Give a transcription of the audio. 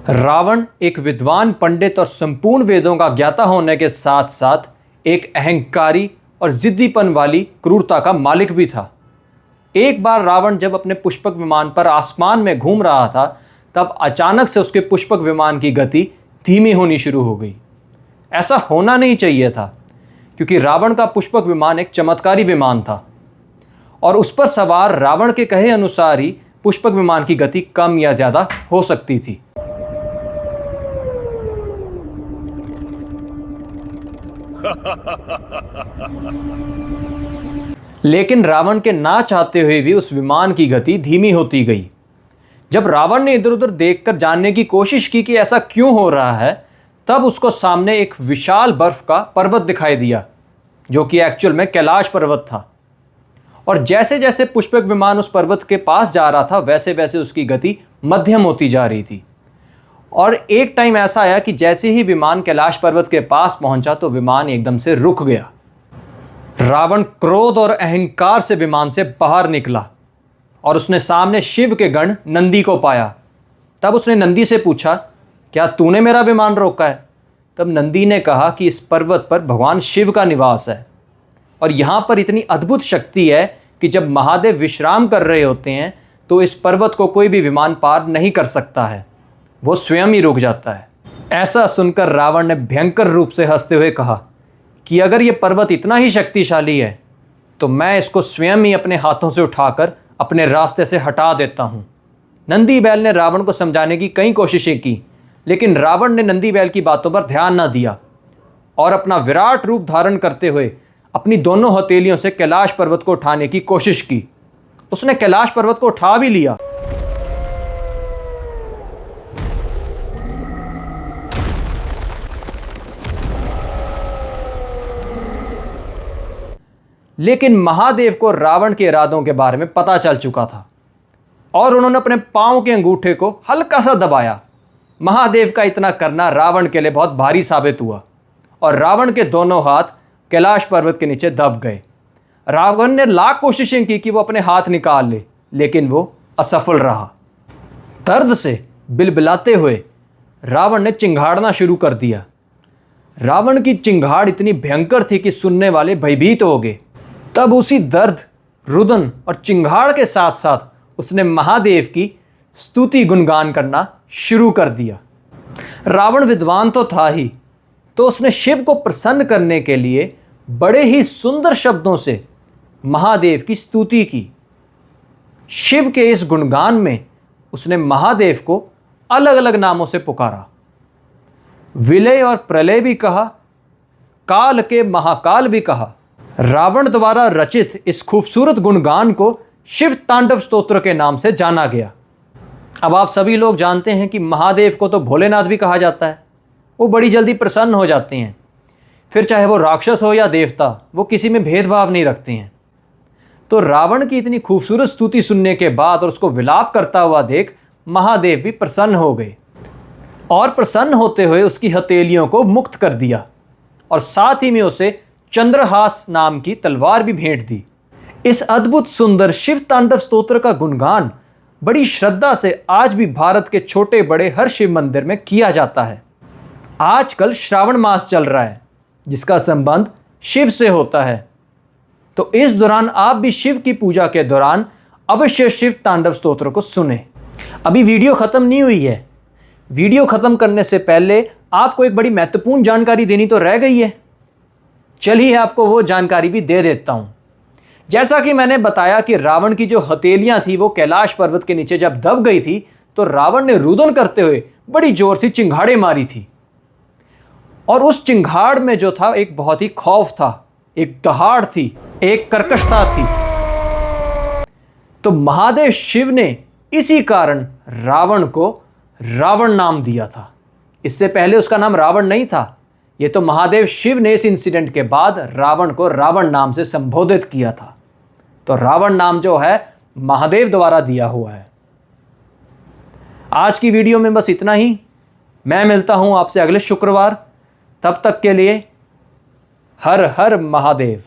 रावण एक विद्वान पंडित और संपूर्ण वेदों का ज्ञाता होने के साथ साथ एक अहंकारी और जिद्दीपन वाली क्रूरता का मालिक भी था। एक बार रावण जब अपने पुष्पक विमान पर आसमान में घूम रहा था, तब अचानक से उसके पुष्पक विमान की गति धीमी होनी शुरू हो गई। ऐसा होना नहीं चाहिए था, क्योंकि रावण का पुष्पक विमान एक चमत्कारी विमान था और उस पर सवार रावण के कहे अनुसार ही पुष्पक विमान की गति कम या ज़्यादा हो सकती थी। लेकिन रावण के ना चाहते हुए भी उस विमान की गति धीमी होती गई। जब रावण ने इधर उधर देखकर जानने की कोशिश की कि ऐसा क्यों हो रहा है, तब उसको सामने एक विशाल बर्फ का पर्वत दिखाई दिया, जो कि एक्चुअल में कैलाश पर्वत था। और जैसे जैसे पुष्पक विमान उस पर्वत के पास जा रहा था, वैसे वैसे उसकी गति मध्यम होती जा रही थी। और एक टाइम ऐसा आया कि जैसे ही विमान कैलाश पर्वत के पास पहुंचा, तो विमान एकदम से रुक गया। रावण क्रोध और अहंकार से विमान से बाहर निकला और उसने सामने शिव के गण नंदी को पाया। तब उसने नंदी से पूछा, क्या तूने मेरा विमान रोका है? तब नंदी ने कहा कि इस पर्वत पर भगवान शिव का निवास है और यहाँ पर इतनी अद्भुत शक्ति है कि जब महादेव विश्राम कर रहे होते हैं, तो इस पर्वत को कोई भी विमान पार नहीं कर सकता है, वो स्वयं ही रुक जाता है। ऐसा सुनकर रावण ने भयंकर रूप से हंसते हुए कहा कि अगर ये पर्वत इतना ही शक्तिशाली है, तो मैं इसको स्वयं ही अपने हाथों से उठाकर अपने रास्ते से हटा देता हूँ। नंदी बैल ने रावण को समझाने की कई कोशिशें की, लेकिन रावण ने नंदी बैल की बातों पर ध्यान न दिया और अपना विराट रूप धारण करते हुए अपनी दोनों हथेलियों से कैलाश पर्वत को उठाने की कोशिश की। उसने कैलाश पर्वत को उठा भी लिया, लेकिन महादेव को रावण के इरादों के बारे में पता चल चुका था और उन्होंने अपने पांव के अंगूठे को हल्का सा दबाया। महादेव का इतना करना रावण के लिए बहुत भारी साबित हुआ और रावण के दोनों हाथ कैलाश पर्वत के नीचे दब गए। रावण ने लाख कोशिशें की कि वो अपने हाथ निकाल ले, लेकिन वो असफल रहा। दर्द से बिलबिलाते हुए रावण ने चिंघाड़ना शुरू कर दिया। रावण की चिंगाड़ इतनी भयंकर थी कि सुनने वाले भयभीत हो गए। तब उसी दर्द, रुदन और चिंगाड़ के साथ साथ उसने महादेव की स्तुति गुणगान करना शुरू कर दिया। रावण विद्वान तो था ही, तो उसने शिव को प्रसन्न करने के लिए बड़े ही सुंदर शब्दों से महादेव की स्तुति की। शिव के इस गुणगान में उसने महादेव को अलग अलग नामों से पुकारा। विलय और प्रलय भी कहा, काल के महाकाल भी कहा। रावण द्वारा रचित इस खूबसूरत गुणगान को शिव तांडव स्तोत्र के नाम से जाना गया। अब आप सभी लोग जानते हैं कि महादेव को तो भोलेनाथ भी कहा जाता है। वो बड़ी जल्दी प्रसन्न हो जाते हैं, फिर चाहे वो राक्षस हो या देवता, वो किसी में भेदभाव नहीं रखते हैं। तो रावण की इतनी खूबसूरत स्तुति सुनने के बाद और उसको विलाप करता हुआ देख महादेव भी प्रसन्न हो गए और प्रसन्न होते हुए उसकी हथेलियों को मुक्त कर दिया और साथ ही में उसे चंद्रहास नाम की तलवार भी भेंट दी। इस अद्भुत सुंदर शिव तांडव स्तोत्र का गुणगान बड़ी श्रद्धा से आज भी भारत के छोटे बड़े हर शिव मंदिर में किया जाता है। आजकल श्रावण मास चल रहा है, जिसका संबंध शिव से होता है, तो इस दौरान आप भी शिव की पूजा के दौरान अवश्य शिव तांडव स्तोत्र को सुने। अभी वीडियो खत्म नहीं हुई है। वीडियो खत्म करने से पहले आपको एक बड़ी महत्वपूर्ण जानकारी देनी तो रह गई है। चलिए आपको वो जानकारी भी दे देता हूं। जैसा कि मैंने बताया कि रावण की जो हथेलियां थी वो कैलाश पर्वत के नीचे जब दब गई थी, तो रावण ने रुदन करते हुए बड़ी जोर से चिंगाड़े मारी थी और उस चिंगाड़ में जो था एक बहुत ही खौफ था, एक दहाड़ थी, एक कर्कशता थी। तो महादेव शिव ने इसी कारण रावण को रावण नाम दिया था। इससे पहले उसका नाम रावण नहीं था। ये तो महादेव शिव ने इस इंसिडेंट के बाद रावण को रावण नाम से संबोधित किया था। तो रावण नाम जो है महादेव द्वारा दिया हुआ है। आज की वीडियो में बस इतना ही। मैं मिलता हूं आपसे अगले शुक्रवार। तब तक के लिए हर हर महादेव।